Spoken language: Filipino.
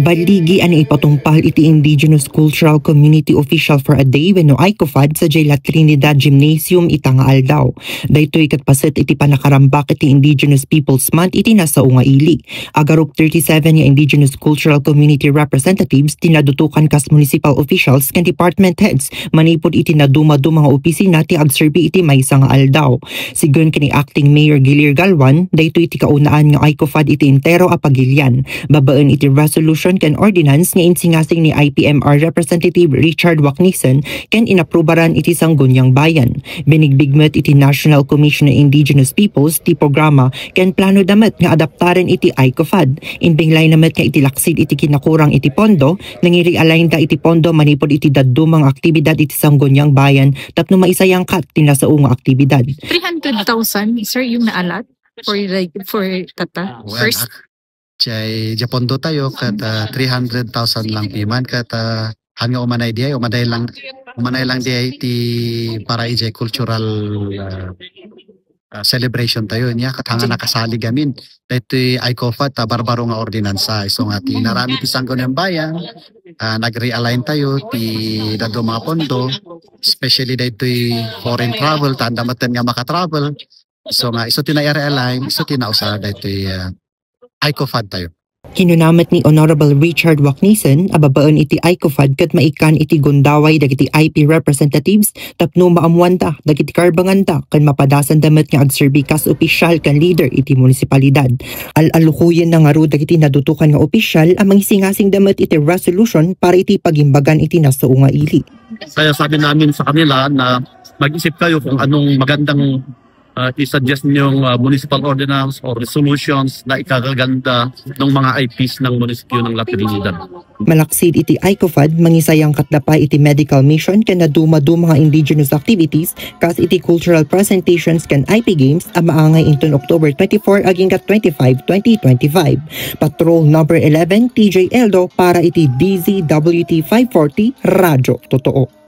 Baligi ani ipatungpal iti Indigenous Cultural Community Official for a Day wenno ICOFAD sa La Trinidad Gymnasium ita nga aldaw. Daytoy katpaset iti panakarambak iti Indigenous Peoples Month iti nasaong nga ili. Agarup 37 nga Indigenous Cultural Community Representatives tinadutukan kas municipal officials ken department heads manipod iti naduma-duma nga opisina ti agserbi iti maysa nga aldaw. Sigon kini Acting Mayor Gilir Galwan, daytoy iti kaunaan nga ICOFAD iti entero a pagilyan. Babaen iti resolution ken ordinance nga insingasing ni IPMR Representative Richard Waknison ken inaprubaran iti Sangguniang Bayan. Binigbigmet iti National Commission on Indigenous Peoples ti programa ken plano damet nga adaptaren iti ICOFAD. Inbinglay namet nga iti laksid iti kinakurang iti pondo, nangiri-align da iti pondo manipod iti daddumang aktibidad iti Sangguniang Bayan tapno maisayang kat tinasaong nga aktibidad. 300,000 sir yung naalat for kata first. Jay Japondo tayo kat 300,000 lang piman kat hanga umanay lang diay ti para ijay cultural celebration tayo niya kat hanga nakasali gamin daytoy ICOFAD barbaro nga ordinansa so nga ti narami ti Sangguniang Bayan nag-realign tayo ti dado mga pondo especially daytoy foreign travel tanda maten nga maka-travel so nga iso tina-realign iso tinausa daytoy ICOFAD tayo. Hinunamat ni Honorable Richard Waknison ababaen iti ICOFAD ket maikan iti gundaway dagiti IP representatives tapno maamuanta dagiti karbanganta ken mapadasan damet nga agserbi kas opisyal ken leader iti munisipalidad. Al-alukuyen na nga ro dagiti nadutukan nga opisyal ang mangisingasing damet iti resolution para iti pagimbagan iti nasaong nga ili. Kaya sabi namin sa kanila na mag-isip kayo kung anong magandang i-suggest niyong municipal ordinance or resolutions na ikagaganda ng mga IPs ng munisipyo ng La Trinidad. Malaksid iti ICOFAD mangisayang katdapay iti medical mission ken naduma-duma nga indigenous activities kas iti cultural presentations ken IP games a maangay inton October 24 aging kat 25, 2025. Patrol number 11 TJ Eldo para iti DZWT 540 Radyo Totoo.